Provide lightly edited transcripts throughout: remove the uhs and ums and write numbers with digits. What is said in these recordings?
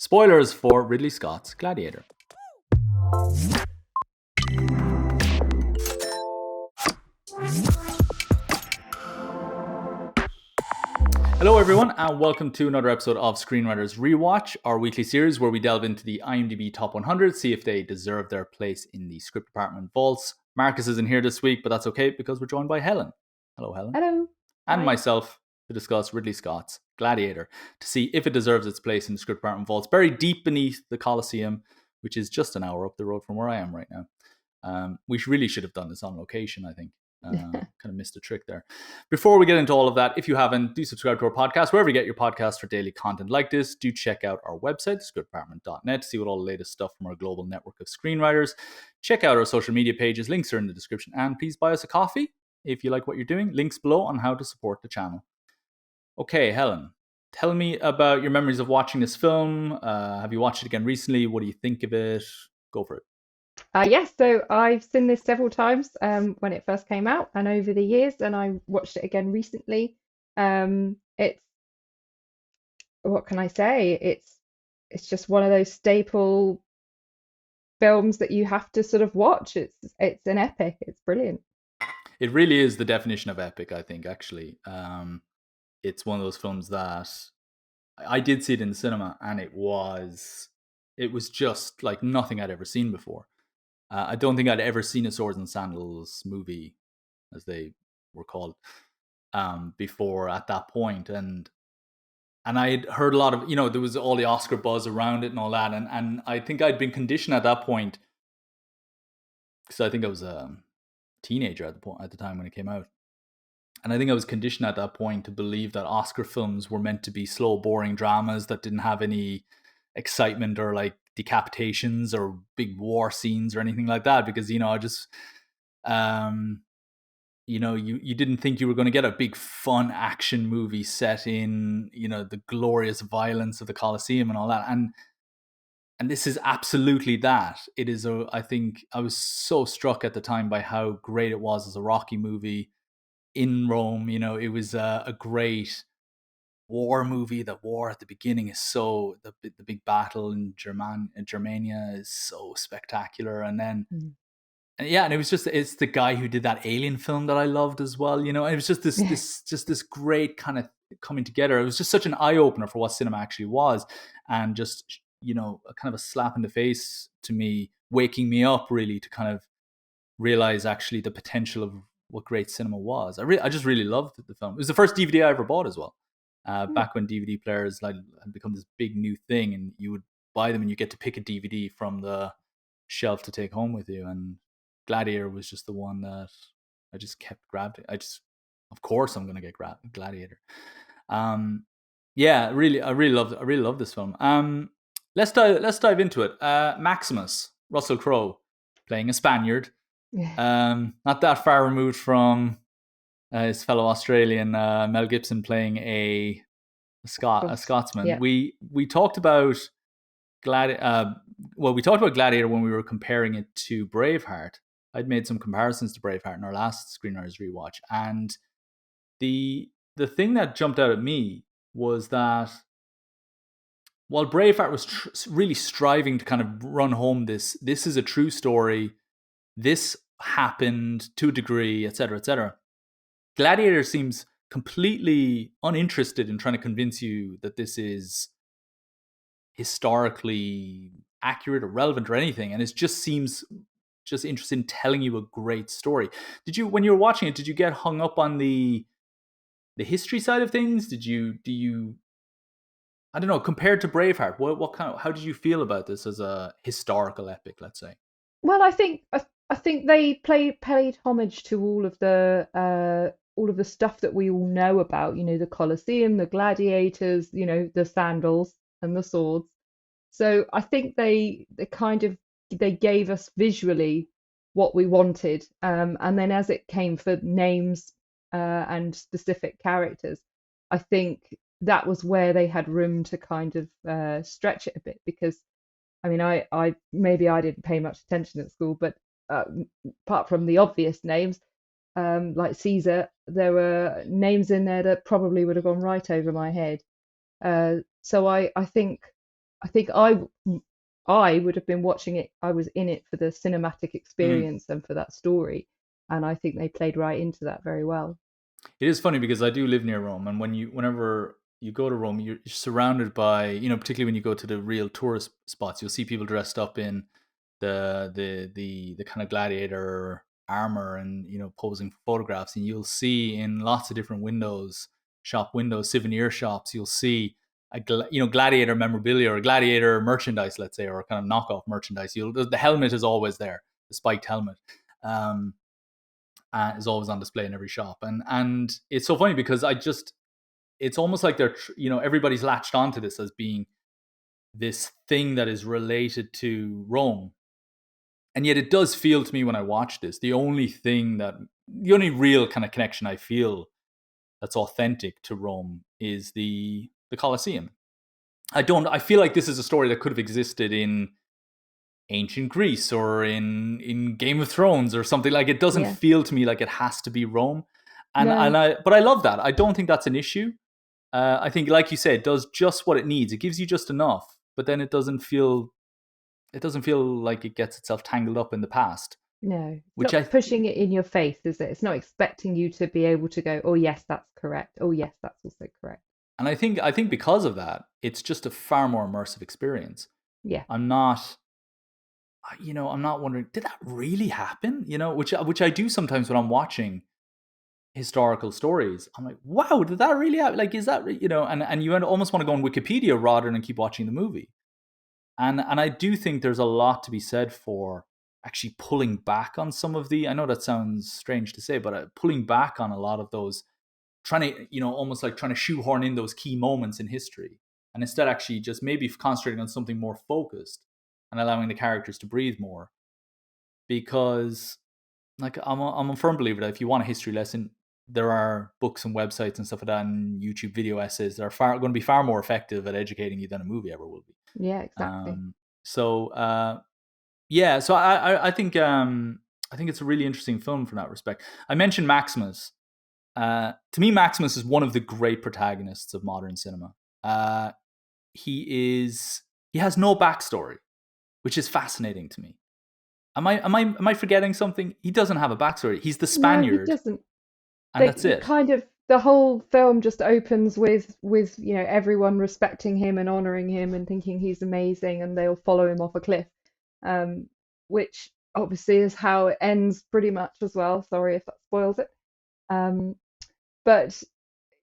Spoilers for Ridley Scott's Gladiator. Hello, everyone, and welcome to another episode of Screenwriters Rewatch, our weekly series where we delve into the IMDb Top 100, see if they deserve their place in the script department vaults. Marcus isn't here this week, but that's okay because we're joined by Helen. Hello, Helen. Hello. And Hi. myself to discuss Ridley Scott's Gladiator, to see if it deserves its place in the script department vaults, buried deep beneath the Colosseum, which is just an hour up the road from where I am right now. We really should have done this on location, I think. Kind of missed a trick there. Before we get into all of that, if you haven't, do subscribe to our podcast wherever you get your podcasts for daily content like this. Do check out our website, scriptdepartment.net, to see what all the latest stuff from our global network of screenwriters. Check out our social media pages, links are in the description, and please buy us a coffee if you like what you're doing. Links below on how to support the channel. Okay, Helen, tell me about your memories of watching this film. Have you watched it again recently? What do you think of it? Go for it. Yes, so I've seen this several times when it first came out and over the years, and I watched it again recently. It's what can I say? It's just one of those staple films that you have to sort of watch. It's an epic. It's brilliant. It really is the definition of epic, I think, actually. It's one of those films that I did see it in the cinema, and it was just like nothing I'd ever seen before. I don't think I'd ever seen a Swords and Sandals movie, as they were called, before at that point. And I'd heard a lot of, there was all the Oscar buzz around it and all that. And I think I'd been conditioned at that point, because I think I was a teenager at the time when it came out. And I think I was conditioned at that point to believe that Oscar films were meant to be slow, boring dramas that didn't have any excitement or like decapitations or big war scenes or anything like that, because you didn't think you were going to get a big fun action movie set in the glorious violence of the Colosseum and all that, and this is absolutely that. It is I think I was so struck at the time by how great it was as a Rocky movie in Rome. It was a great war movie. The war at the beginning is so the big battle in Germania is so spectacular, and then and it was it's the guy who did that Alien film that I loved as well. It was just this great kind of coming together. It was just such an eye opener for what cinema actually was, and just a kind of a slap in the face to me, waking me up really to kind of realize actually the potential of what great cinema was. I just really loved the film. It was the first DVD I ever bought as well. Back when DVD players had become this big new thing, and you would buy them and you get to pick a DVD from the shelf to take home with you. And Gladiator was just the one that I just kept grabbing. Of course I'm going to get Gladiator. I really love this film. Let's dive into it. Maximus, Russell Crowe, playing a Spaniard. Not that far removed from his fellow Australian Mel Gibson playing a Scotsman. Yeah. We talked about Gladiator when we were comparing it to Braveheart. I'd made some comparisons to Braveheart in our last Screenwriters Rewatch, and the thing that jumped out at me was that while Braveheart was really striving to kind of run home this is a true story, this happened to a degree, etc., Gladiator seems completely uninterested in trying to convince you that this is historically accurate or relevant or anything, and it just seems just interested in telling you a great story. When you were watching it, did you get hung up on the history side of things? Do you I don't know, compared to Braveheart, how did you feel about this as a historical epic, let's say? Well, I think they paid homage to all of the stuff that we all know about. The Colosseum, the gladiators, the sandals and the swords. So I think they gave us visually what we wanted, and then as it came for names and specific characters, I think that was where they had room to kind of stretch it a bit, because I mean, I maybe I didn't pay much attention at school, but apart from the obvious names, like Caesar, there were names in there that probably would have gone right over my head. So I think I think I would have been watching it. I was in it for the cinematic Mm. experience and for that story, and I think they played right into that very well. It is funny because I do live near Rome, and whenever you go to Rome, you're surrounded by, particularly when you go to the real tourist spots, you'll see people dressed up in the kind of gladiator armor and posing for photographs, and you'll see in lots of different shop windows, souvenir shops, you'll see gladiator memorabilia or gladiator merchandise, let's say, or kind of knockoff merchandise. The helmet is always there, the spiked helmet. Um, is always on display in every shop, and it's so funny because it's almost like they're everybody's latched onto this as being this thing that is related to Rome, and yet it does feel to me when I watch this, the only real kind of connection I feel that's authentic to Rome is the Colosseum. I feel like this is a story that could have existed in ancient Greece or in Game of Thrones or something. Like, it doesn't Yeah. feel to me like it has to be Rome, No. but I love that. I don't think that's an issue. I think, like you said, it does just what it needs. It gives you just enough, but then it doesn't feel like it gets itself tangled up in the past, No, it's which not pushing it in your face, is it? It's not expecting you to be able to go, oh, yes, that's correct. Oh, yes, that's also correct. and I think because of that, it's just a far more immersive experience. Yeah. I'm not I'm not wondering, did that really happen? Which I do sometimes when I'm watching historical stories. I'm like, wow, did that really happen? Like, is that and you almost want to go on Wikipedia rather than keep watching the movie. And I do think there's a lot to be said for actually pulling back on some of I know that sounds strange to say, but pulling back on a lot of those, trying to, almost like trying to shoehorn in those key moments in history, and instead actually just maybe concentrating on something more focused and allowing the characters to breathe more. Because, like, I'm a firm believer that if you want a history lesson, there are books and websites and stuff like that, and YouTube video essays that are going to be far more effective at educating you than a movie ever will be. Yeah, exactly. Um, so yeah, so I think it's a really interesting film from that respect. I mentioned Maximus. To me, Maximus is one of the great protagonists of modern cinema. Uh, he has no backstory, which is fascinating to me. Am I forgetting something? He doesn't have a backstory. He's the No, he Spaniard, doesn't. and They that's it. kind of the whole film just opens with everyone respecting him and honoring him and thinking he's amazing, and they'll follow him off a cliff, um, which obviously is how it ends pretty much as well. Sorry if that spoils it. Um, but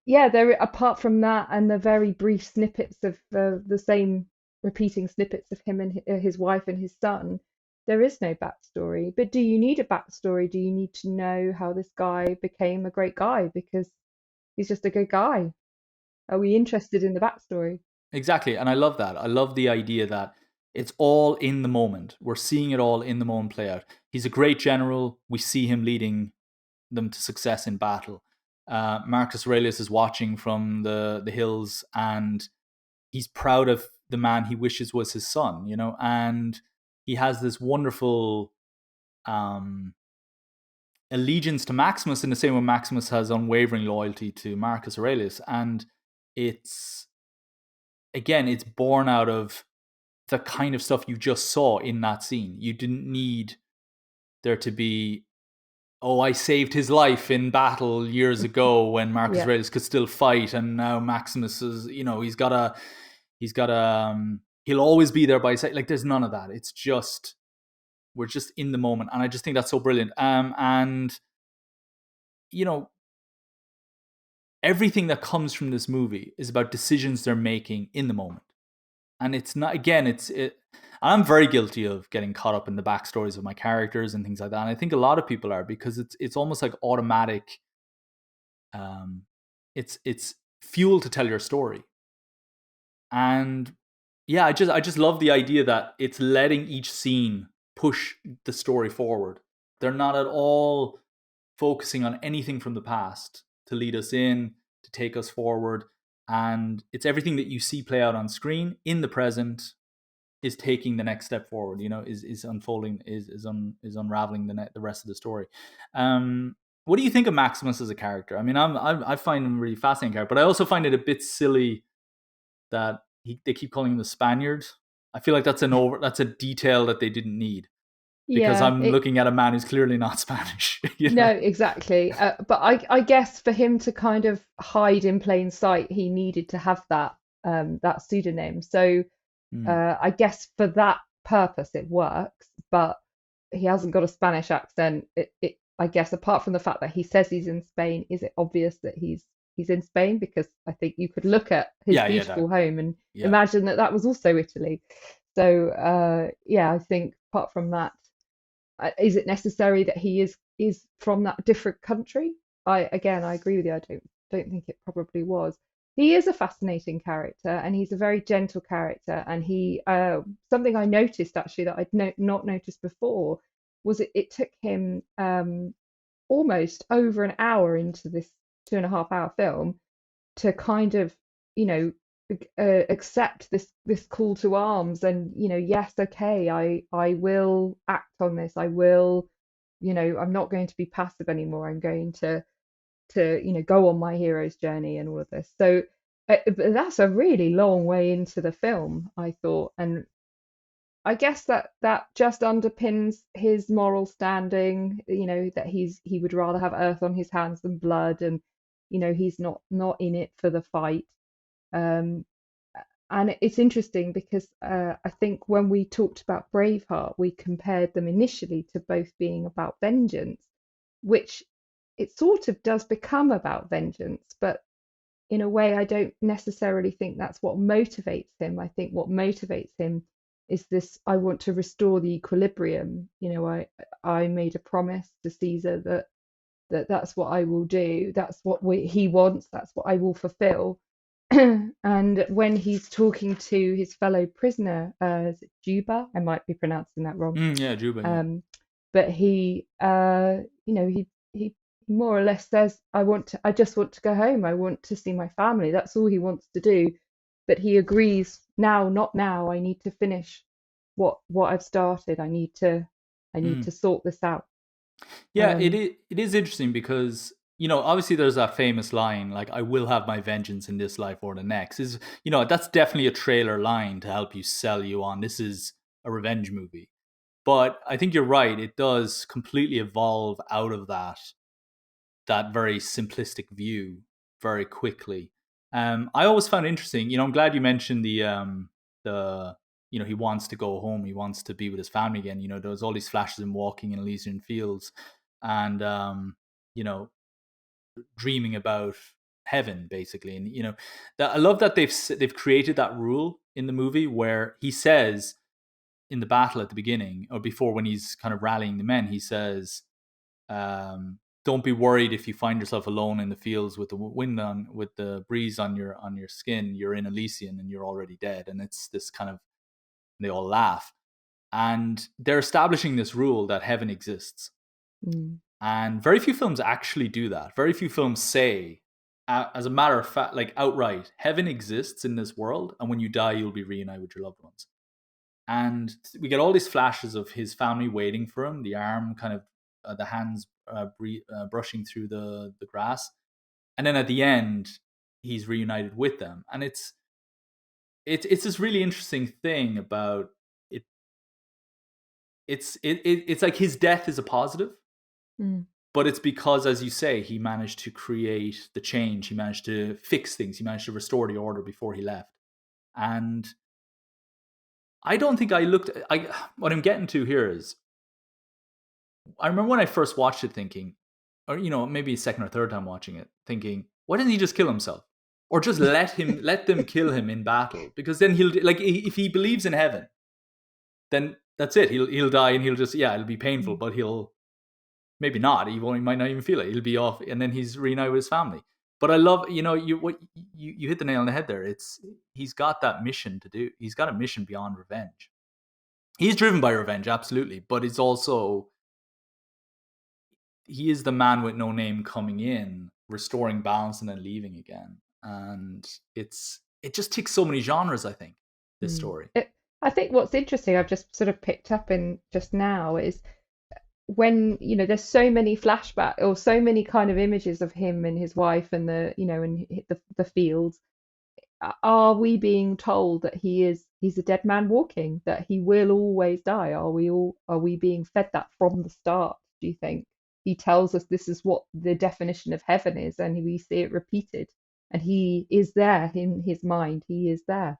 yeah, there apart from that and the very brief snippets of the same repeating snippets of him and his wife and his son, there is no backstory. But do you need a backstory? Do you need to know how this guy became a great guy because he's just a good guy? Are we interested in the backstory? Exactly, and I love that. I love the idea that it's all in the moment. We're seeing it all in the moment play out. He's a great general. We see him leading them to success in battle. Marcus Aurelius is watching from the hills, and he's proud of the man he wishes was his son. And he has this wonderful um, allegiance to Maximus in the same way Maximus has unwavering loyalty to Marcus Aurelius, and it's it's born out of the kind of stuff you just saw in that scene. You didn't need there to be, oh, I saved his life in battle years ago when Marcus Yeah, Aurelius could still fight, and now Maximus is, he'll always be there by his side. Like, there's none of that. It's just, we're just in the moment, and I just think that's so brilliant. And you know, everything that comes from this movie is about decisions they're making in the moment. And it's not, again, I'm very guilty of getting caught up in the backstories of my characters and things like that, and I think a lot of people are, because it's almost like automatic. um it's fuel to tell your story. And yeah, I just love the idea that it's letting each scene push the story forward. They're not at all focusing on anything from the past to lead us in, to take us forward. And it's everything that you see play out on screen in the present is taking the next step forward, is unfolding, is unraveling the rest of the story. What do you think of Maximus as a character? I mean, I find him a really fascinating character, but I also find it a bit silly that they keep calling him the Spaniard. I feel like that's a detail that they didn't need, because Yeah, I'm looking at a man who's clearly not Spanish. no, exactly. But I guess for him to kind of hide in plain sight, he needed to have that pseudonym. So Mm. I guess for that purpose it works, but he hasn't got a Spanish accent. I guess apart from the fact that he says he's in Spain, is it obvious that he's in Spain? Because I think you could look at his Yeah, yeah, beautiful home and yeah. imagine that that was also Italy. So yeah, I think apart from that, is it necessary that he is from that different country? I agree with you. I don't think it probably was. He is a fascinating character, and he's a very gentle character. And he something I noticed actually that I'd not noticed before was it took him almost over an hour into this 2.5 hour film to kind of, you know, accept this call to arms, and yes, okay, I will act on this. I will, I'm not going to be passive anymore. I'm going to go on my hero's journey and all of this. So but that's a really long way into the film, I thought, and I guess that just underpins his moral standing, that he would rather have earth on his hands than blood, and he's not in it for the fight. um and it's interesting because I think when we talked about Braveheart, we compared them initially to both being about vengeance, which it sort of does become about vengeance, but in a way, I don't necessarily think that's what motivates him. I think what motivates him is this: I want to restore the equilibrium. I made a promise to Caesar that's what I will do. That's what he wants. That's what I will fulfill. And when he's talking to his fellow prisoner, is it Juba? I might be pronouncing that wrong. Yeah, Juba. Yeah. But he more or less says, I just want to go home. I want to see my family. That's all he wants to do. But he agrees now, not now. I need to finish what I've started. I need to sort this out. Yeah, Um, it is interesting because, obviously there's that famous line, like, I will have my vengeance in this life or the next. Is, that's definitely a trailer line to help you sell you on this is a revenge movie. But I think you're right, it does completely evolve out of that very simplistic view very quickly. I always found it interesting. I'm glad you mentioned the he wants to go home, he wants to be with his family again. There's all these flashes of him walking in Elysian fields, and you know, dreaming about heaven, basically. And that I love that they've created that rule in the movie where he says in the battle at the beginning, or before, when he's kind of rallying the men, he says, "Don't be worried if you find yourself alone in the fields with the wind on, with the breeze on your skin. You're in Elysian and you're already dead." And it's this kind of, they all laugh, and they're establishing this rule that heaven exists. mm, And very few films actually do that. Very few films say, as a matter of fact, like outright, heaven exists in this world, and when you die, you'll be reunited with your loved ones. And we get all these flashes of his family waiting for him, the arm kind of, the hands brushing through the grass, and then at the end, he's reunited with them. And it's this really interesting thing about it. It's like his death is a positive, mm, but it's because, as you say, he managed to create the change. He managed to fix things. He managed to restore the order before he left. And I don't think what I'm getting to here is, I remember when I first watched it thinking, or maybe a second or third time watching it, thinking, why didn't he just kill himself? Or just let them kill him in battle? Because then he'll, like, if he believes in heaven, then that's it. He'll die, and he'll just, it'll be painful, mm, but he'll, maybe not. He might not even feel it. He'll be off, and then he's reunited with his family. But I love, you hit the nail on the head there. He's got that mission to do. He's got a mission beyond revenge. He's driven by revenge, absolutely, but it's also, he is the man with no name coming in, restoring balance, and then leaving again. And it just ticks so many genres, I think, this mm. story. I think what's interesting, I've just sort of picked up in just now, is when there's so many flashback or so many kind of images of him and his wife and the fields. are we being told that he's a dead man walking, that he will always die? Are we being fed that from the start, do you think? He tells us this is what the definition of heaven is, and we see it repeated. And he is there in his mind. He is there,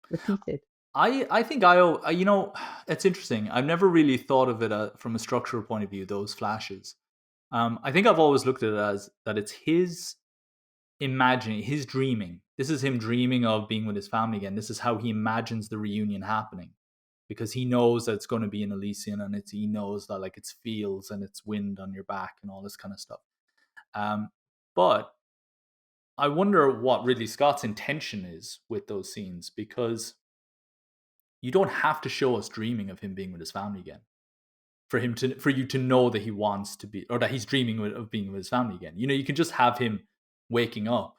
repeated. I think it's interesting. I've never really thought of it from a structural point of view. Those flashes. I think I've always looked at it as that it's his imagining, his dreaming. This is him dreaming of being with his family again. This is how he imagines the reunion happening, because he knows that it's going to be in Elysian, and he knows that like it's fields and it's wind on your back and all this kind of stuff. But I wonder what Ridley Scott's intention is with those scenes, because you don't have to show us dreaming of him being with his family again for you to know that he wants to be, or that he's dreaming of being with his family again. You can just have him waking up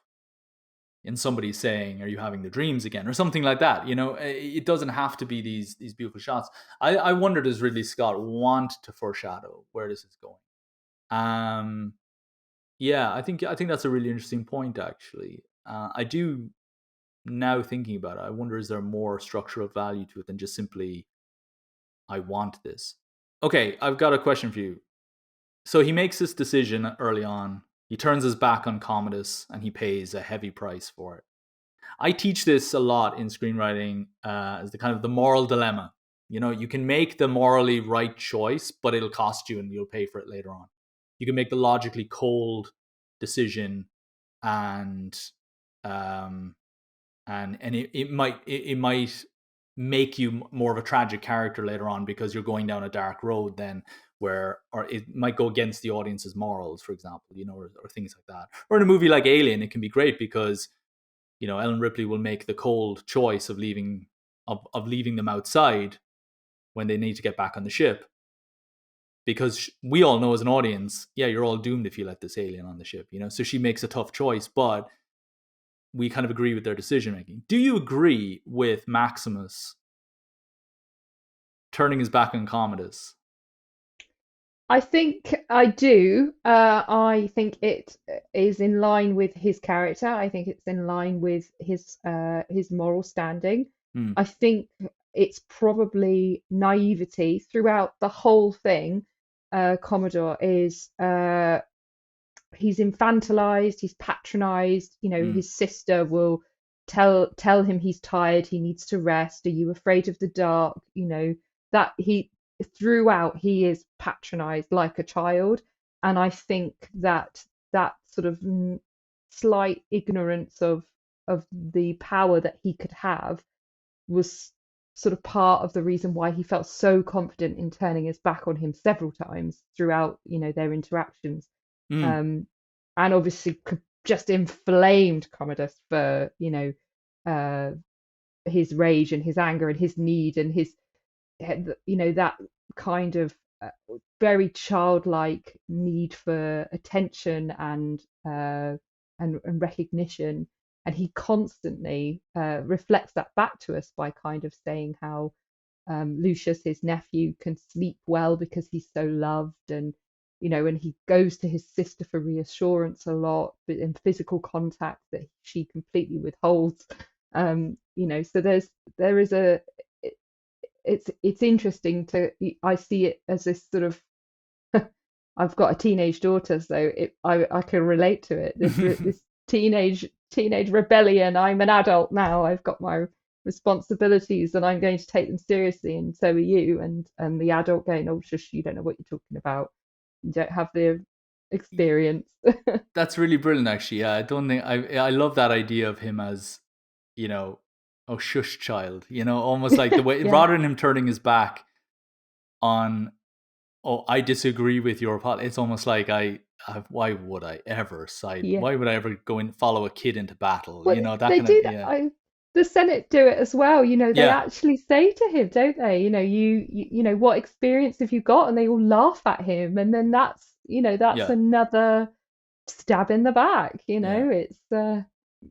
and somebody saying, "Are you having the dreams again?" or something like that. It doesn't have to be these beautiful shots. I wonder, does Ridley Scott want to foreshadow where this is going? Yeah, I think that's a really interesting point, actually. I do, now thinking about it, I wonder, is there more structural value to it than just simply, I want this? Okay, I've got a question for you. So he makes this decision early on. He turns his back on Commodus and he pays a heavy price for it. I teach this a lot in screenwriting as the kind of the moral dilemma. You can make the morally right choice, but it'll cost you and you'll pay for it later on. You can make the logically cold decision, and it might make you more of a tragic character later on, because you're going down a dark road then, or it might go against the audience's morals, for example, or things like that. Or in a movie like Alien, it can be great because Ellen Ripley will make the cold choice of leaving them outside when they need to get back on the ship, because we all know as an audience, yeah, you're all doomed if you let this alien on the ship. So she makes a tough choice, but we kind of agree with their decision making. Do you agree with Maximus turning his back on Commodus? I think I do. I think it is in line with his character. I think it's in line with his moral standing. Hmm. I think it's probably naivety throughout the whole thing. Commodore is he's infantilized, he's patronized. Hmm. His sister will tell him he's tired, he needs to rest. Are you afraid of the dark? That he throughout he is patronized like a child, and I think that sort of slight ignorance of the power that he could have was sort of part of the reason why he felt so confident in turning his back on him several times throughout their interactions. Hmm. um, and obviously just inflamed Commodus for uh, his rage and his anger and his need and his that kind of very childlike need for attention and recognition. And he constantly reflects that back to us by kind of saying how Lucius, his nephew, can sleep well because he's so loved, and he goes to his sister for reassurance a lot, but in physical contact that she completely withholds. So there is it's interesting I see it as this sort of I've got a teenage daughter, so I can relate to it. This teenage rebellion. I'm an adult now. I've got my responsibilities, and I'm going to take them seriously, and so are you. And the adult going, oh shush, you don't know what you're talking about. You don't have the experience. That's really brilliant, actually. Yeah, I don't think I love that idea of him as, you know, oh shush child, almost like the way, Yeah, rather than him turning his back on, oh, I disagree with your pot. It's almost like why would I ever side? yeah. Why would I ever go and follow a kid into battle? Well, That they kind of, do that. yeah, The Senate do it as well. They yeah, actually say to him, don't they? What experience have you got? And they all laugh at him, and then that's yeah, another stab in the back. yeah. It's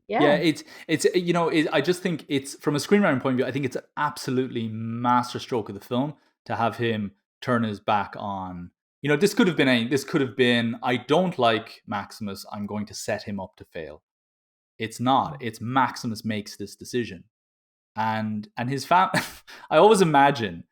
Yeah, yeah, I just think it's, from a screenwriting point of view, I think it's an absolutely masterstroke of the film to have him turn his back on. This could have been I don't like Maximus. I'm going to set him up to fail. It's not. It's Maximus makes this decision, and his fam. I always imagine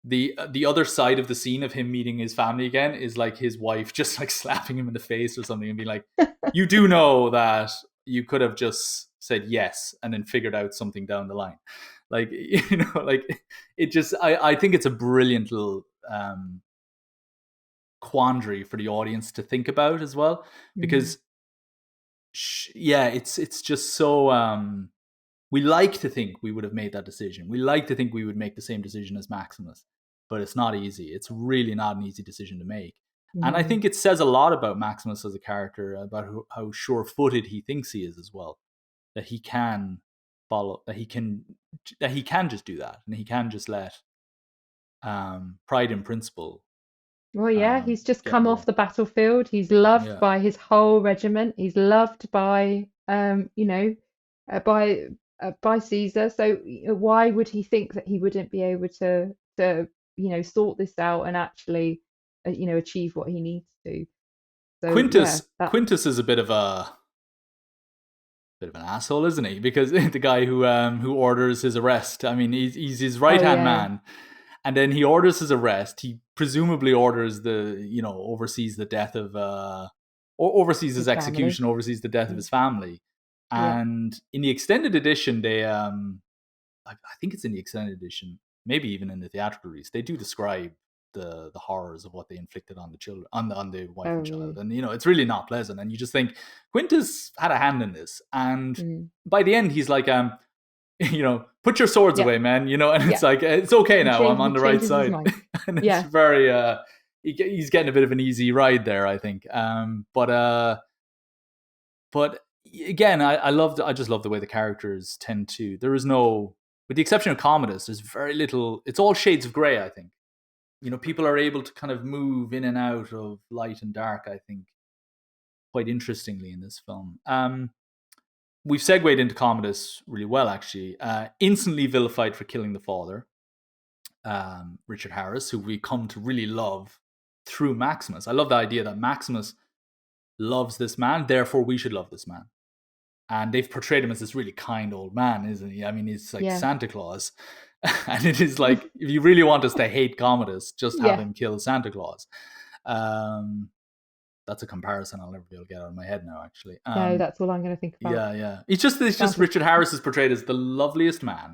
the other side of the scene of him meeting his family again is like his wife just like slapping him in the face or something and be like, "You do know that you could have just said yes and then figured out something down the line." Like like it just. I think it's a brilliant little quandary for the audience to think about as well, Mm. because yeah, it's just so we like to think we would have made that decision. We like to think we would make the same decision as Maximus, but it's not easy. It's really not an easy decision to make. And I No. think it says a lot about Maximus as a character, about how sure-footed he thinks he is as well, that he can follow, that he can just do that, and he can just let pride and principle Well, yeah, he's just get in come the off way. the battlefield. He's loved Yeah. by his whole regiment. He's loved by, by Caesar. So why would he think that he wouldn't be able to sort this out and actually, achieve what he needs to? So yeah, that. Quintus is a bit of an asshole, isn't he? Because the guy who orders his arrest. I mean, he's his right Oh hand yeah, man, and then he orders his arrest. He presumably orders oversees the death of or oversees his his family. execution, oversees the death of Mm. his family. Yeah. And in the extended edition, they I think it's in the extended edition, maybe even in the theatrical release, they do describe the horrors of what they inflicted on the children, on the wife Oh and child, really? and it's really not pleasant. And you just think Quintus had a hand in this, and Mm. by the end, he's like, put your swords Yeah. away, man, and it's Yeah. like it's okay now, I'm He on the right changes his side, mind. and it's Yeah. very he's getting a bit of an easy ride there, I think. But again, I just love the way the characters tend to. There is no, with the exception of Commodus, there's very little. It's all shades of grey. I think people are able to kind of move in and out of light and dark. I think quite interestingly in this film. We've segued into Commodus really well, actually. Instantly vilified for killing the father, Richard Harris, who we come to really love through Maximus. I love the idea that Maximus loves this man, therefore we should love this man. And they've portrayed him as this really kind old man, isn't he? I mean, he's like Yeah. Santa Claus. And it is like, if you really want us to hate Commodus, just have Yeah. him kill Santa Claus. Um, that's a comparison I'll never be able to get out of my head now, actually. No, that's all I'm going to think about. Yeah. It's just Santa's. Richard Harris is portrayed as the loveliest man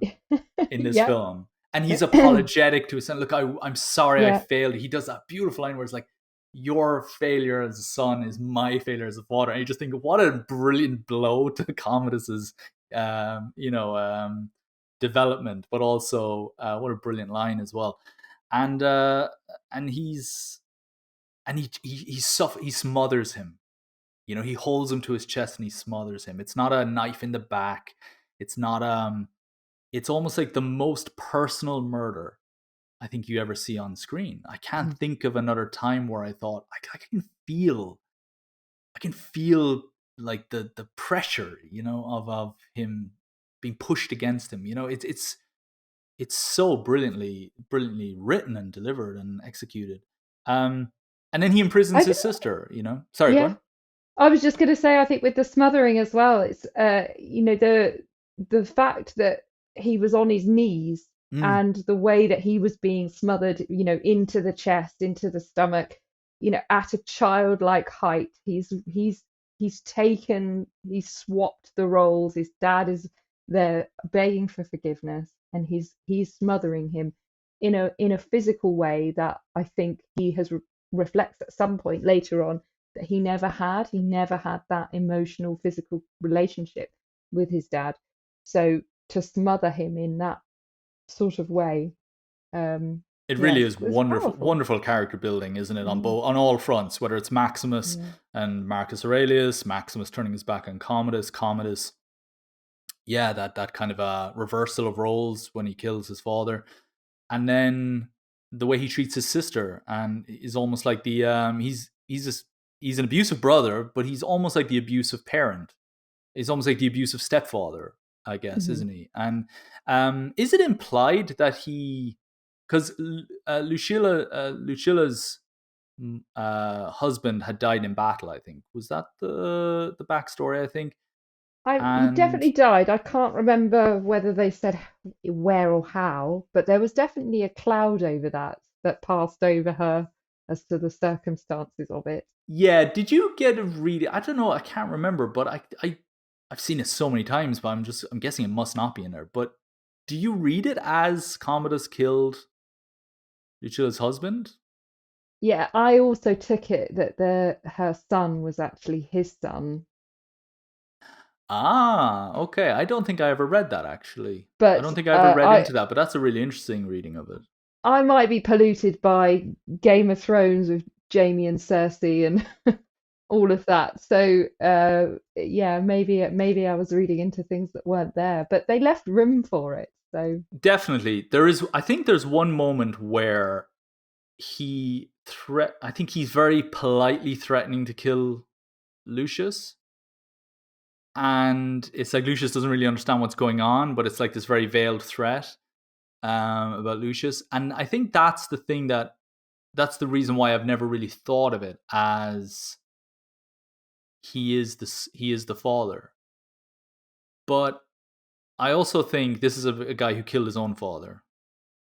in this Yeah. film. And he's apologetic to his son. Look, I'm sorry I Yeah. failed. He does that beautiful line where it's like, your failure as a son is my failure as a father. And you just think, what a brilliant blow to Commodus's, development, but also what a brilliant line as well. And he's and he smothers him. He holds him to his chest and he smothers him. It's not a knife in the back. It's not It's almost like the most personal murder I think you ever see on screen. I can't think of another time where I thought I can feel like the pressure, of him being pushed against him. It's so brilliantly written and delivered and executed. And then he imprisons I his th- sister. Sorry, go yeah. on. I was just going to say, I think with the smothering as well, it's the fact that he was on his knees Mm, and the way that he was being smothered, into the chest, into the stomach, at a childlike height. He's swapped the roles. His dad is there begging for forgiveness, and he's smothering him in a physical way that I think he has reflects at some point later on that he never had. He never had that emotional, physical relationship with his dad. So to smother him in that sort of way, it yeah, really it's, is it's wonderful, powerful. wonderful character building, isn't it? Mm, On all fronts, whether it's Maximus yeah. and Marcus Aurelius, Maximus turning his back on Commodus, yeah, that kind of a reversal of roles when he kills his father, and then the way he treats his sister, and is almost like the he's an abusive brother, but he's almost like the abusive parent. He's almost like the abusive stepfather, I guess, Hmm. isn't he? And is it implied that because Lucilla's husband had died in battle? I think was that the backstory. I think He And definitely died. I can't remember whether they said where or how, but there was definitely a cloud over that passed over her as to the circumstances of it. yeah, did you get to read it? I don't know, I can't remember, but I've seen it so many times, but I'm guessing it must not be in there. But do you read it as Commodus killed Lucilla's husband? Yeah, I also took it that her son was actually his son, Ah, okay. I don't think I ever read that actually. I but don't think I ever read into that, but that's a really interesting reading of it. I might be polluted by Game of Thrones with Jamie and Cersei and all of that. So yeah, maybe I was reading into things that weren't there, but they left room for it. So Definitely. I think there's one moment where I think he's very politely threatening to kill Lucius. And it's like Lucius doesn't really understand what's going on, but it's like this very veiled threat about Lucius. And I think that's the reason why I've never really thought of it as he is the father. But I also think this is a guy who killed his own father.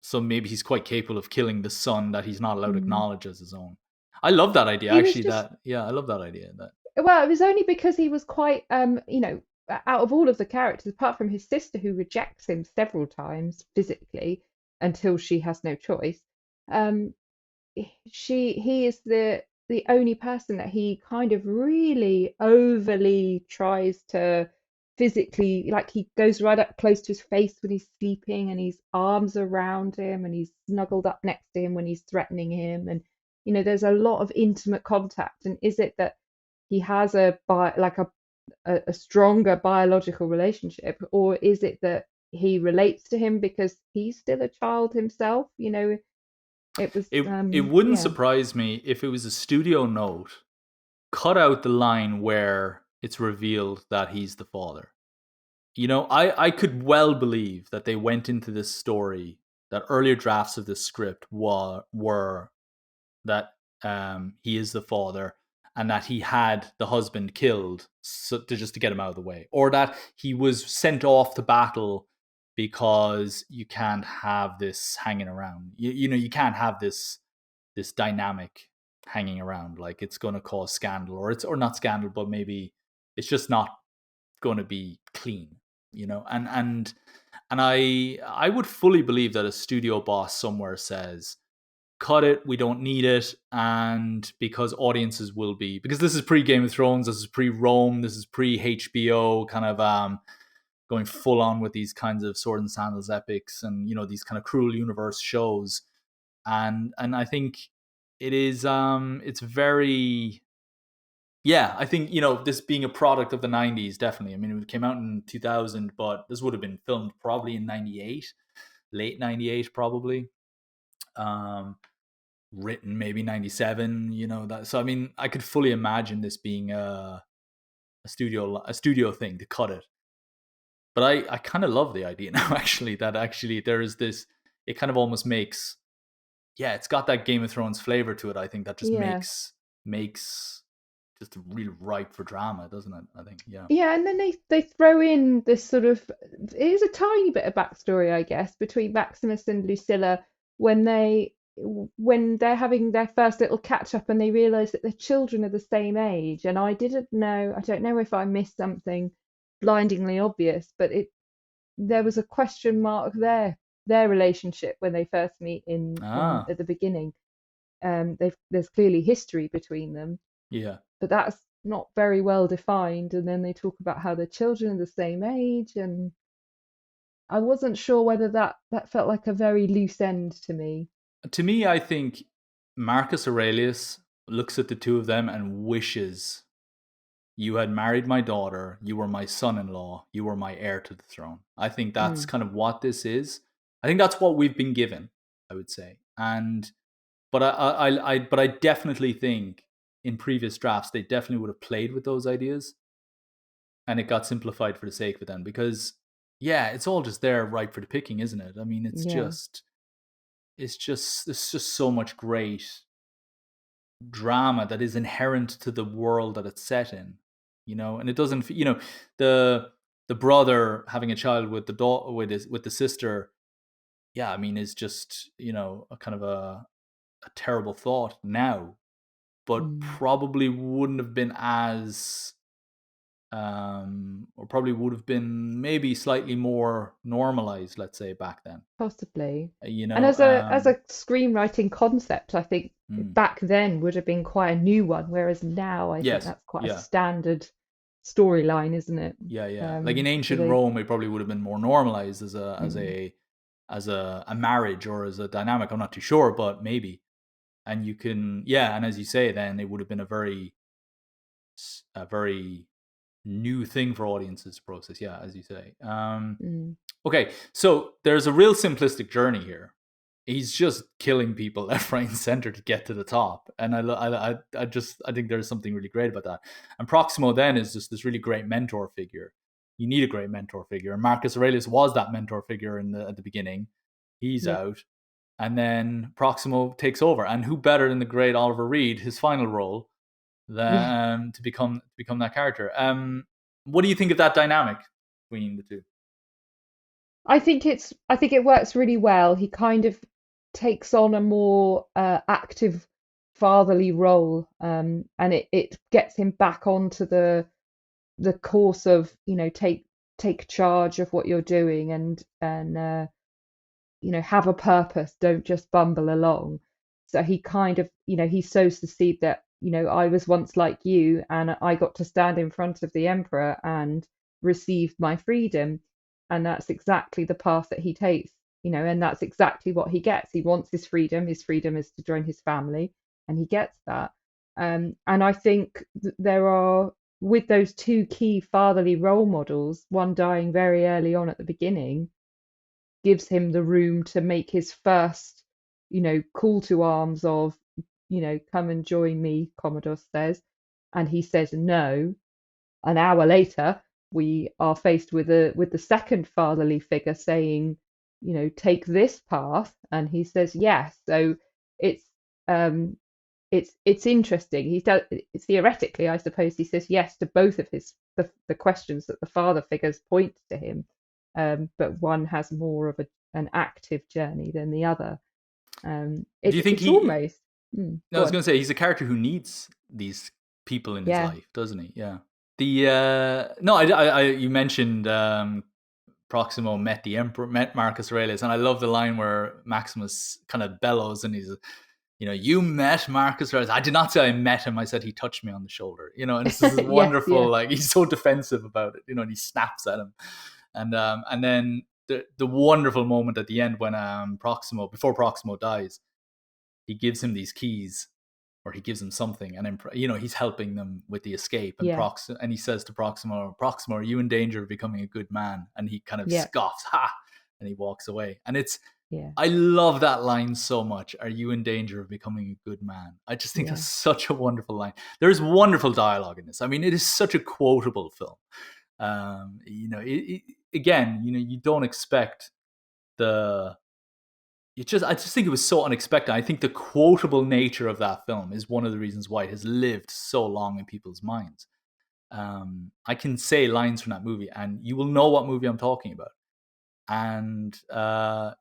So maybe he's quite capable of killing the son that he's not allowed to mm, acknowledge as his own. I love that idea. he was Actually, just I love that idea. That well, it was only because he was quite out of all of the characters, apart from his sister who rejects him several times physically until she has no choice. Um, he is the only person that he kind of really overly tries to physically, like he goes right up close to his face when he's sleeping and his arms around him and he's snuggled up next to him when he's threatening him, and there's a lot of intimate contact. And is it that he has a stronger biological relationship, or is it that he relates to him because he's still a child himself? It was it wouldn't yeah. surprise me if it was a studio note cut out the line where it's revealed that he's the father. I could well believe that they went into this story, that earlier drafts of this script were that he is the father and that he had the husband killed just to get him out of the way, or that he was sent off to battle because you can't have this hanging around. You can't have this dynamic hanging around, like it's going to cause scandal, or not scandal, but maybe it's just not going to be clean, and I would fully believe that a studio boss somewhere says, cut it, we don't need it. And because audiences will be, because this is pre Game of Thrones, this is pre Rome, this is pre HBO, kind of going full on with these kinds of sword and sandals epics, and these kind of cruel universe shows. And I think it's very, yeah, I think this being a product of the 90s, definitely. I mean, it came out in 2000, but this would have been filmed probably in 98, late 98 probably. um Written maybe 97, that. So I mean, I could fully imagine this being a studio thing to cut it. But I kind of love the idea now, actually, that actually there is this, it kind of almost makes, yeah, it's got that Game of Thrones flavor to it. I think that just Yeah. makes just really ripe for drama, doesn't it? I think, yeah. Yeah, and then they throw in this sort of, it is a tiny bit of backstory, I guess, between Maximus and Lucilla when they're having their first little catch up and they realize that their children are the same age. And I don't know if I missed something blindingly obvious, but there was a question mark there, their relationship when they first meet in Ah, at the beginning. There's clearly history between them, yeah. but that's not very well defined. And then they talk about how their children are the same age, and I wasn't sure whether that felt like a very loose end to me. To me, I think Marcus Aurelius looks at the two of them and wishes, you had married my daughter, you were my son-in-law, you were my heir to the throne. I think that's Mm, kind of what this is. I think that's what we've been given, I would say. And but I definitely think in previous drafts they definitely would have played with those ideas, and it got simplified for the sake of it then, because yeah, it's all just there ripe for the picking, isn't it? I mean, yeah. it's just so much great drama that is inherent to the world that it's set in. and it doesn't, the the brother having a child with the daughter with the sister. Yeah, I mean, is just a kind of a terrible thought now, but Mm. probably wouldn't have been as or probably would have been maybe slightly more normalized, let's say, back then. Possibly. You And know, as a screenwriting concept, I think mm, back then would have been quite a new one, whereas now I think yes, that's quite a yeah, standard storyline, isn't it? yeah, yeah. Like in So ancient they, Rome, it probably would have been more normalized as a mm, a marriage or as a dynamic. I'm not too sure, but maybe. And you can, yeah, and as you say, then it would have been a very new thing for audiences to process. Yeah, as you say. mm, Okay, so there's a real simplistic journey here. He's just killing people left, right, and center to get to the top, and I think there's something really great about that. And Proximo then is just this really great mentor figure. You need a great mentor figure, and Marcus Aurelius was that mentor figure at the beginning. He's yeah. out, and then Proximo takes over, and who better than the great Oliver Reed, his final role, Yeah. to become that character. What do you think of that dynamic between the two? I think it works really well. He kind of takes on a more active fatherly role, and it gets him back onto the course of, take charge of what you're doing, and have a purpose, don't just bumble along. So he kind of, he sows the seed that, I was once like you and I got to stand in front of the emperor and receive my freedom. And that's exactly the path that he takes, and that's exactly what he gets. He wants his freedom. His freedom is to join his family, and he gets that. And I think there are, with those two key fatherly role models, one dying very early on at the beginning, gives him the room to make his first, call to arms of, come and join me, Commodore says. And he says no. An hour later, we are faced with the second fatherly figure saying, take this path, and he says yes. So it's um it's interesting. He does, theoretically, I suppose, he says yes to both of the questions that the father figures point to him, but one has more of an active journey than the other. Do you think It's he? almost No, I go was on. going to say he's a character who needs these people in his Yeah, life, doesn't he? Yeah. The no, you mentioned Proximo met the emperor, met Marcus Aurelius, and I love the line where Maximus kind of bellows and he's, you met Marcus Aurelius. I did not say I met him. I said he touched me on the shoulder. And it's this yes, wonderful, yeah, like he's so defensive about it. And he snaps at him, and then the wonderful moment at the end when Proximo, before Proximo dies, he gives him these keys, or he gives him something, and then he's helping them with the escape, and yeah, and he says to Proximo, are you in danger of becoming a good man? And he kind of yeah, scoffs, ha, and he walks away. And yeah, I love that line so much. Are you in danger of becoming a good man? I just think that's yeah, such a wonderful line. There's wonderful dialogue in this. I mean, it is such a quotable film. Again, you don't expect the I just think it was so unexpected. I think the quotable nature of that film is one of the reasons why it has lived so long in people's minds. I can say lines from that movie, and you will know what movie I'm talking about. And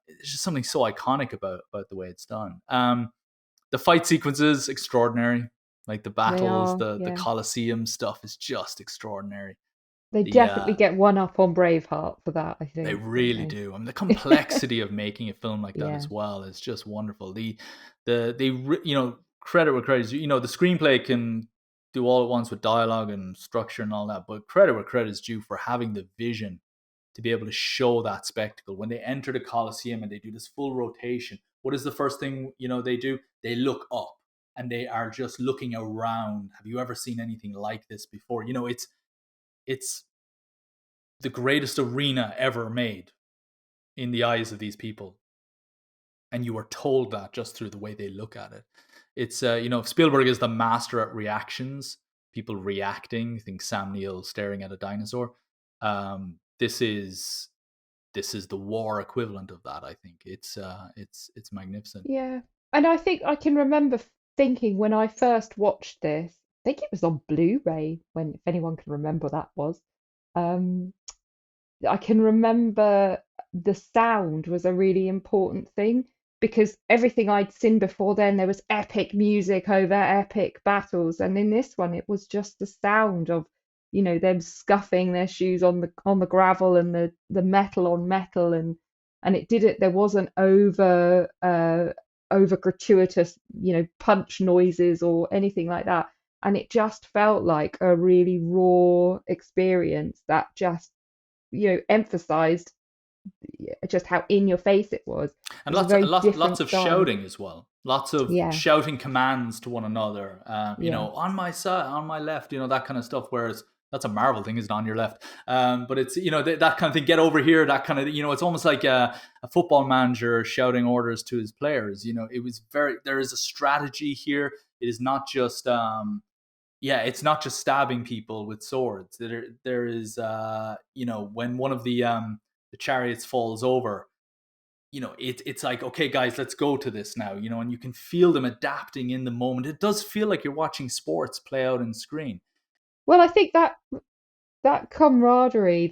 it's just something so iconic about the way it's done. The fight sequences extraordinary, like the they battles, are, the yeah. Colosseum stuff is just extraordinary. They The definitely get one up on Braveheart for that, I They think, don't really they? do. I mean, the complexity of making a film like that Yeah, as well is just wonderful. Credit where credit is. The screenplay can do all at once with dialogue and structure and all that, but credit where credit is due for having the vision to be able to show that spectacle. When they enter the Colosseum and they do this full rotation, what is the first thing they do? They look up and they are just looking around. Have you ever seen anything like this before? It's the greatest arena ever made in the eyes of these people, and you are told that just through the way they look at it. It's Spielberg is the master at reactions, people reacting. Think Sam Neill staring at a dinosaur. This is the war equivalent of that. I think it's magnificent. yeah. And I think I can remember thinking when I first watched this, think it was on Blu-ray when, if anyone can remember that was. Um, I can remember the sound was a really important thing because everything I'd seen before then, there was epic music over epic battles, and in this one, it was just the sound of, them scuffing their shoes on the gravel and the metal on metal, and it did it. There wasn't over gratuitous, punch noises or anything like that, and it just felt like a really raw experience that just emphasized just how in your face it was. It And was a lots, very lots different of style. shouting as well. Lots of Yeah, shouting commands to one another. yeah. On my side, on my left, that kind of stuff. Whereas that's a Marvel thing, isn't it, on your left? But it's that kind of thing. Get over here. That kind of it's almost like a football manager shouting orders to his players. It was very. There is a strategy here. It is not just it's not just stabbing people with swords. There is when one of the chariots falls over, it's like, okay, guys, let's go to this now, and you can feel them adapting in the moment. It does feel like you're watching sports play out on screen. Well, I think that camaraderie,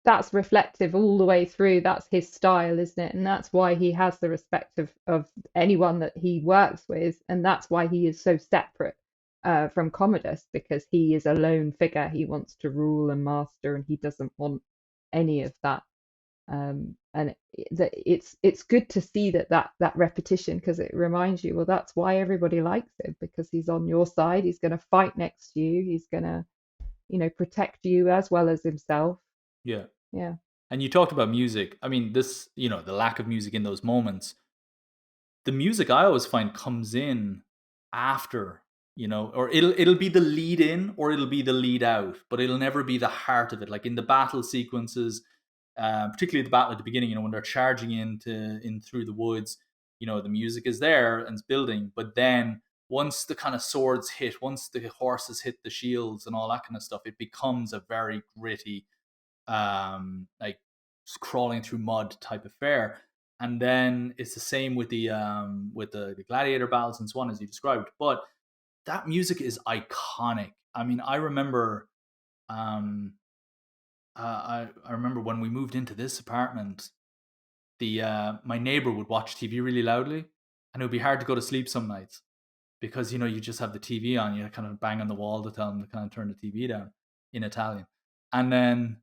that's reflective all the way through. That's his style, isn't it? And that's why he has the respect of anyone that he works with, and that's why he is so separate from Commodus, because he is a lone figure. He wants to rule and master, and he doesn't want any of that. And it's good to see that repetition, because it reminds you, well, that's why everybody likes him, because he's on your side. He's going to fight next to you. He's going to, protect you as well as himself. Yeah. Yeah. And you talked about music. I mean, this, the lack of music in those moments, the music I always find comes in after, or it'll be the lead in or it'll be the lead out, but it'll never be the heart of it. Like in the battle sequences, particularly the battle at the beginning, when they're charging in through the woods, the music is there and it's building, but then once the kind of swords hit, once the horses hit the shields and all that kind of stuff, it becomes a very gritty, like crawling through mud type affair. And then it's the same with the gladiator battles and so on, as you described. But that music is iconic. I mean, I remember I remember when we moved into this apartment, the my neighbor would watch TV really loudly, and it would be hard to go to sleep some nights because you just have the TV on, you kind of bang on the wall to tell him to kind of turn the TV down in Italian. And then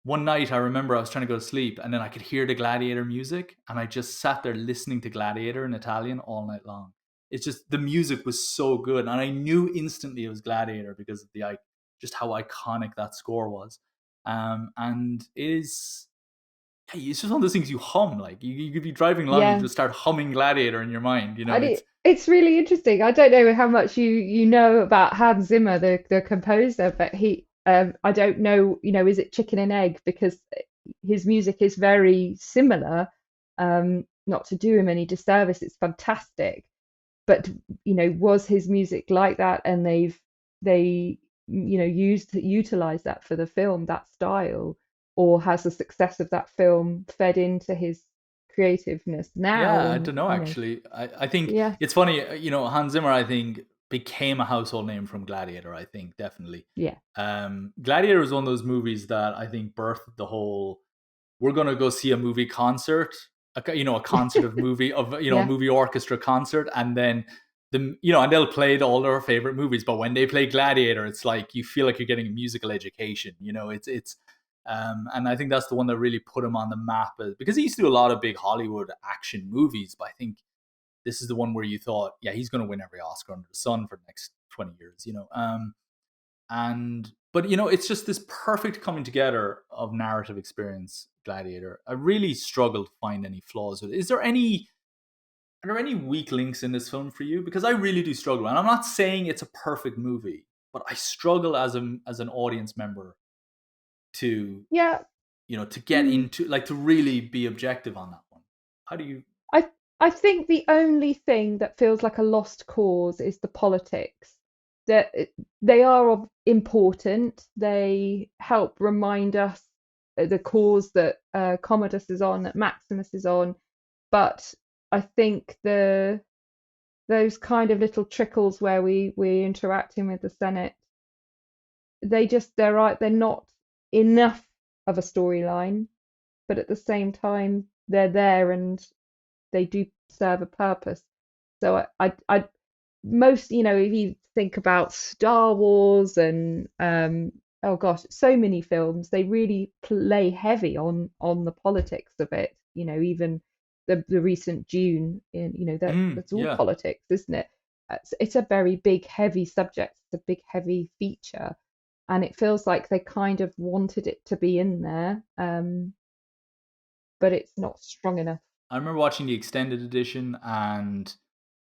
one night I remember I was trying to go to sleep, and then I could hear the Gladiator music, and I just sat there listening to Gladiator in Italian all night long. It's just the music was so good, and I knew instantly it was Gladiator because of the just how iconic that score was. And it is, yeah, it's just one of those things you hum. Like you could be driving along, and you Yeah. just start humming Gladiator in your mind. And It's it's really interesting. I don't know how much you know about Hans Zimmer, the composer, but I don't know, is it chicken and egg? Because his music is very similar. Not to do him any disservice, it's fantastic. But was his music like that, and they utilized that for the film, that style, or has the success of that film fed into his creativeness now? Yeah, I And don't know actually. I think yeah, it's funny, Hans Zimmer, I think, became a household name from Gladiator, I think, definitely. yeah, Gladiator is one of those movies that I think birthed the whole, we're gonna go see a movie concert, a concert of movie of a yeah, movie orchestra concert, and then and they'll play all their favorite movies, but when they play Gladiator, it's like you feel like you're getting a musical education. It's and I think that's the one that really put him on the map, because he used to do a lot of big Hollywood action movies, but I think this is the one where you thought, yeah, he's going to win every Oscar under the sun for the next 20 years, and but it's just this perfect coming together of narrative experience, Gladiator. I really struggled to find any flaws with it. Are there any weak links in this film for you? Because I really do struggle, and I'm not saying it's a perfect movie, but I struggle as an audience member to yeah. to get Mm. into, like, to really be objective on that one. How do you? I I think the only thing that feels like a lost cause is the politics. That they are important. They help remind us the cause that Commodus is on, that Maximus is on. But I think those kind of little trickles where we're interacting with the Senate, they're not enough of a storyline, but at the same time they're there and they do serve a purpose. So I most, if you think about Star Wars and oh gosh, so many films, they really play heavy on the politics of it. Even the recent Dune, that's all Yeah. politics, isn't it? It's a very big, heavy subject. It's a big, heavy feature, and it feels like they kind of wanted it to be in there, but it's not strong enough. I remember watching the extended edition, and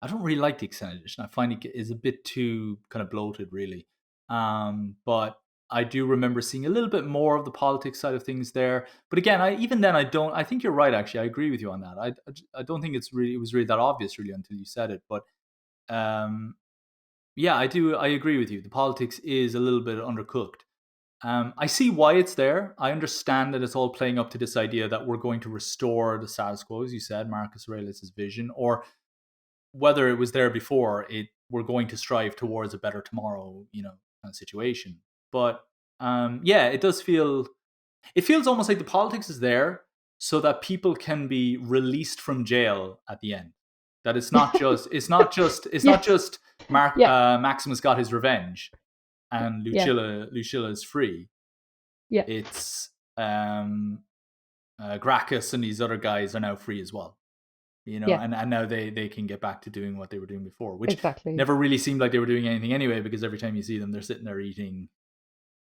I don't really like the extended edition. I find it is a bit too kind of bloated, really. But I do remember seeing a little bit more of the politics side of things there. But again, even then, I don't. I think you're right. Actually, I agree with you on that. I don't think it was really that obvious, really, until you said it. But um, yeah, I do. I agree with you. The politics is a little bit undercooked. I see why it's there. I understand that it's all playing up to this idea that we're going to restore the status quo, as you said, Marcus Aurelius' vision, or whether it was there before, we're going to strive towards a better tomorrow, kind of situation. But yeah, it feels almost like the politics is there so that people can be released from jail at the end. That it's not Yes, just yeah, Maximus got his revenge and yeah, Lucilla is free. yeah, It's Gracchus and these other guys are now free as well. yeah, And now they can get back to doing what they were doing before, which exactly. never really seemed like they were doing anything anyway, because every time you see them, they're sitting there eating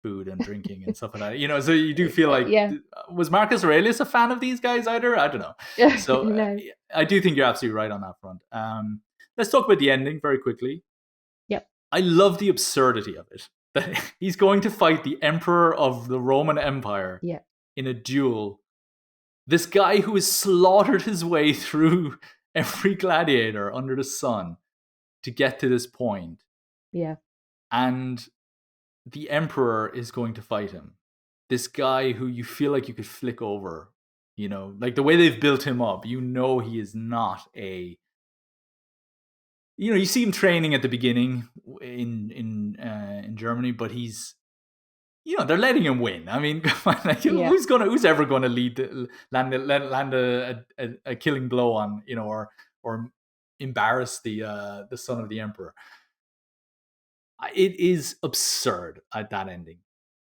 food and drinking and stuff like that. So you do feel like, Yeah, was Marcus Aurelius a fan of these guys either? I don't know. yeah, So no, I do think you're absolutely right on that front. Let's talk about the ending very quickly. yep, I love the absurdity of it. That he's going to fight the emperor of the Roman Empire yeah, in a duel. This guy who has slaughtered his way through every gladiator under the sun to get to this point, yeah, and the emperor is going to fight him. This guy who you feel like you could flick over, like the way they've built him up, he is not you see him training at the beginning in Germany, but he's they're letting him win. I mean, come on, like, yeah, who's ever going to land a killing blow on, or embarrass the son of the emperor? It is absurd at that ending,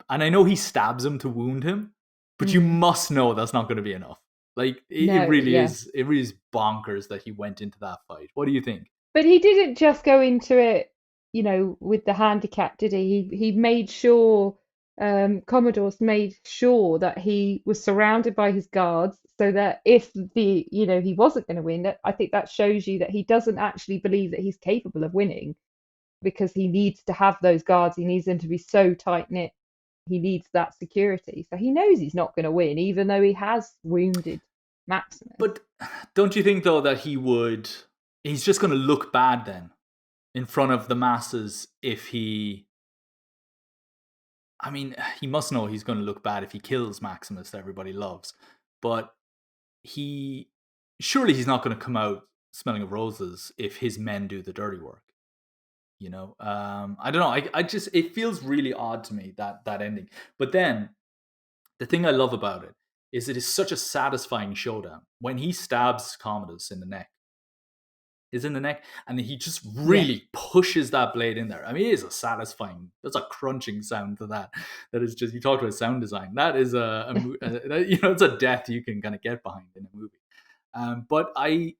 and I know he stabs him to wound him, but you mm, must know that's not going to be enough. Like it no, really yeah. is. It really is bonkers that he went into that fight. What do you think? But he didn't just go into it, with the handicap, did he? He made sure, Commodus made sure that he was surrounded by his guards, so that if he wasn't going to win, I think that shows you that he doesn't actually believe that he's capable of winning, because he needs to have those guards. He needs them to be so tight knit. He needs that security. So he knows he's not going to win, even though he has wounded Maximus. But don't you think though that he's just going to look bad then in front of the masses if he. I mean, he must know he's going to look bad if he kills Maximus that everybody loves, but he surely he's not going to come out smelling of roses if his men do the dirty work. I don't know. I just it feels really odd to me that ending. But then the thing I love about it is it is such a satisfying showdown when he stabs Commodus in the neck, and he just Yeah. really pushes that blade in there. I mean, it is a satisfying. There's a crunching sound to that. That is just, you talked about sound design. That is it's a death you can kind of get behind in a movie. But I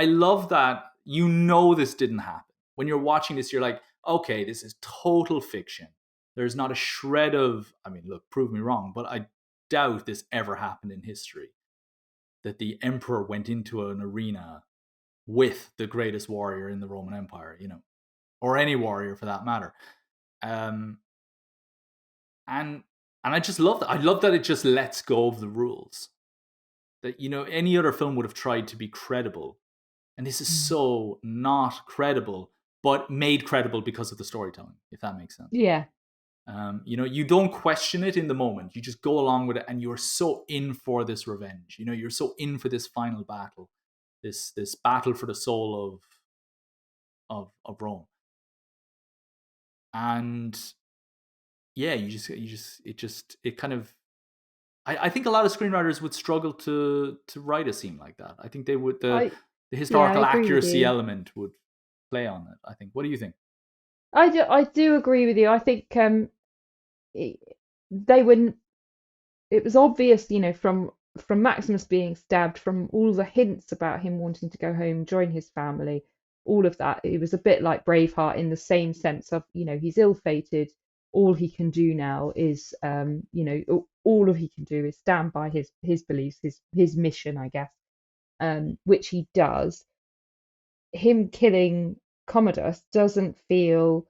love that this didn't happen. When you're watching this, you're like, okay, this is total fiction. There's not a shred of, I mean, look, prove me wrong, but I doubt this ever happened in history. That the emperor went into an arena with the greatest warrior in the Roman Empire, or any warrior for that matter. Um, and I just love that. I love that it just lets go of the rules. That any other film would have tried to be credible, and this is Mm. so not credible, but made credible because of the storytelling. If that makes sense. Yeah. You don't question it in the moment. You just go along with it, and you're so in for this revenge. You're so in for this final battle, this battle for the soul of Rome. And yeah, it kind of, I think a lot of screenwriters would struggle to write a scene like that. I think they would, I the Yeah, I historical agree with accuracy you. element would play on it. I think. What do you think? I do agree with you. I think it, they wouldn't. It was obvious, from Maximus being stabbed, from all the hints about him wanting to go home, join his family, all of that. It was a bit like Braveheart in the same sense of, he's ill-fated. All he can do now is, all of he can do is stand by his beliefs, his mission, I guess, which he does. Him killing Commodus doesn't feel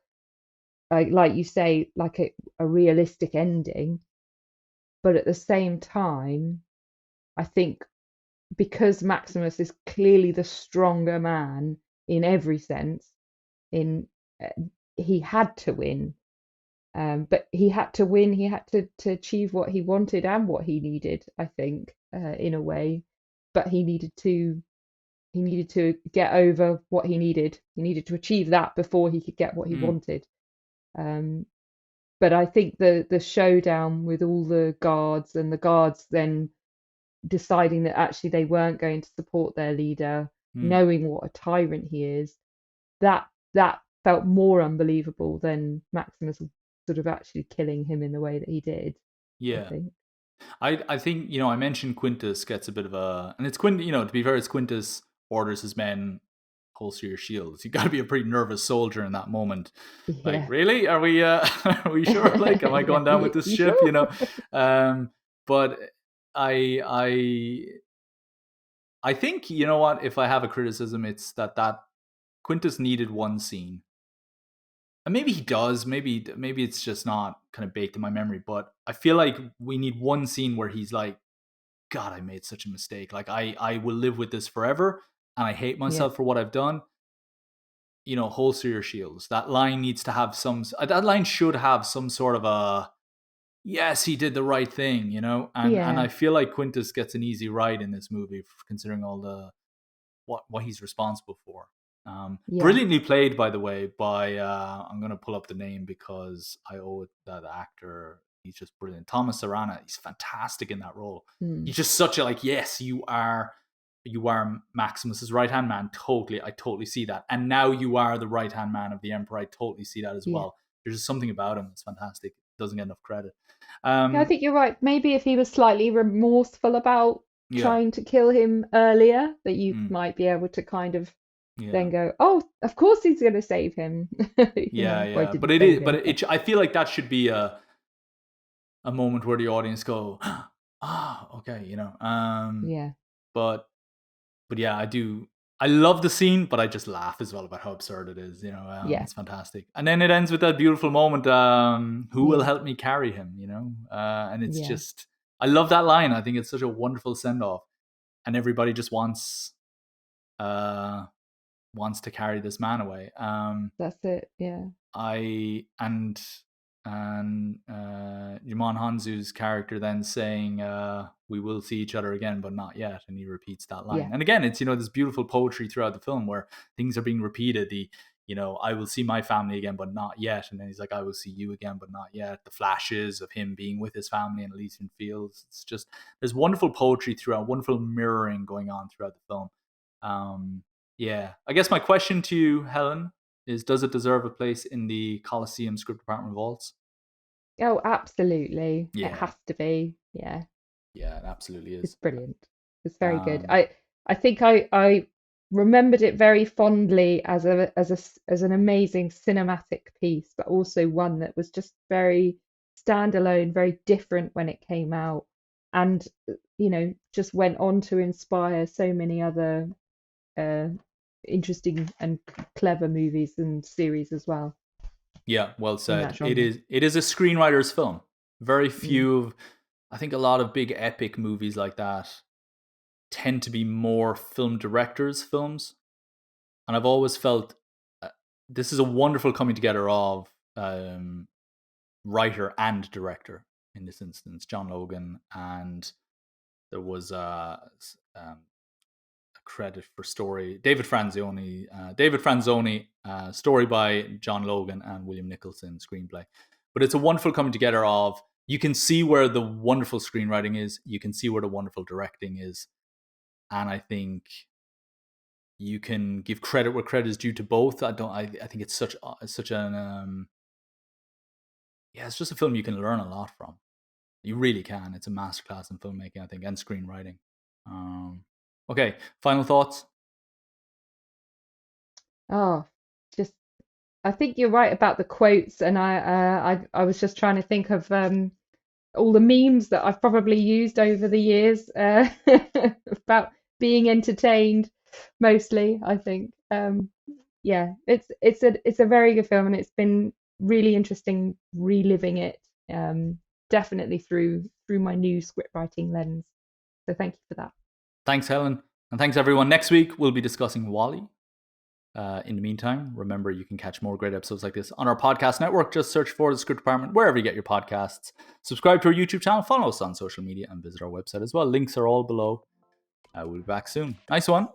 like you say, like a realistic ending, but at the same time, I think because Maximus is clearly the stronger man in every sense, in uh, he had to win. But he had to win. He had to achieve what he wanted and what he needed. I think, in a way, but he needed to get over what he needed. He needed to achieve that before he could get what he Mm, wanted. Um, but I think the showdown with all the guards, and the guards then deciding that actually they weren't going to support their leader, mm, knowing what a tyrant he is, that felt more unbelievable than Maximus sort of actually killing him in the way that he did, I yeah. think. I think, I mentioned Quintus gets a bit of a, and it's Quintus, to be fair, it's Quintus orders his men, holster your shields. You got to be a pretty nervous soldier in that moment. Like, Yeah. really? Are we are we sure? Like, am I Yeah. going down with this You ship? sure? Um, but I think, you know what? If I have a criticism, it's that Quintus needed one scene, and maybe he does. Maybe it's just not kind of baked in my memory. But I feel like we need one scene where he's like, God, I made such a mistake. Like, I will live with this forever, and I hate Yeah. myself for what I've done. Holster your shields. That line needs to have some. That line should have some sort of a, yes, he did the right thing. And Yeah. I feel like Quintus gets an easy ride in this movie, considering all the what he's responsible for. Yeah. Brilliantly played, by the way, by I'm gonna pull up the name because I owe it that actor. He's just brilliant. Thomas Sarana. He's fantastic in that role. Mm. He's just such a, like, yes, you are Maximus's right hand man. Totally, I totally see that. And now you are the right hand man of the Emperor. I totally see that as Yeah. well. There's just something about him that's fantastic. Doesn't get enough credit. Yeah, I Um, think you're right. Maybe if he was slightly remorseful about yeah, trying to kill him earlier, that you mm, might be able to kind of yeah. then go, "Oh, of course he's going to save him." Yeah, Well, he yeah, but didn't it save is. him, But but I feel like that should be a moment where the audience go, ah, okay, yeah, but yeah, I do. I love the scene, but I just laugh as well about how absurd it is. yeah, It's fantastic, and then it ends with that beautiful moment. Who will yeah, help me carry him? And it's yeah. just, I love that line. I think it's such a wonderful send off, and everybody just uh wants to carry this man away. That's it. Yeah, I and Jumon Hanzu's character then saying, "We will see each other again, but not yet," and he repeats that line. yeah, And again, it's this beautiful poetry throughout the film where things are being repeated. I will see my family again, but not yet. And then he's like, I will see you again, but not yet. The flashes of him being with his family in Elysian Fields. It's just, there's wonderful poetry throughout, wonderful mirroring going on throughout the film. Yeah, I guess my question to you, Helen, is does it deserve a place in the Colosseum script department vaults? oh, absolutely. It Yeah, has to be. Yeah, yeah, it absolutely it's is. brilliant. It's very good. Um, I think I remembered it very fondly as an amazing cinematic piece, but also one that was just very standalone, very different when it came out, and just went on to inspire so many other uh, interesting and clever movies and series as well yeah, well in that said. It genre. is. It is a screenwriter's film. Very Mm. few of, I think a lot of big epic movies like that tend to be more film directors' films, and I've always felt uh, this is a wonderful coming together of writer and director in this instance, John Logan, and there was um, credit for story. David Franzoni, story by John Logan and William Nicholson, screenplay. But it's a wonderful coming together of, you can see where the wonderful screenwriting is, you can see where the wonderful directing is, and I think you can give credit where credit is due to both. I think it's such an it's just a film you can learn a lot from. You really can. It's a masterclass in filmmaking, I think, and screenwriting. Okay, final thoughts? Oh, just I think you're right about the quotes, and I was just trying to think of all the memes that I've probably used over the years about being entertained, mostly, I think. Yeah, it's a very good film, and it's been really interesting reliving it, definitely through my new script writing lens. So thank you for that. Thanks, Helen. And thanks, everyone. Next week, we'll be discussing WALL-E. In the meantime, remember, you can catch more great episodes like this on our podcast network. Just search for The Script Department wherever you get your podcasts. Subscribe to our YouTube channel, follow us on social media, and visit our website as well. Links are all below. We'll be back soon. Nice one.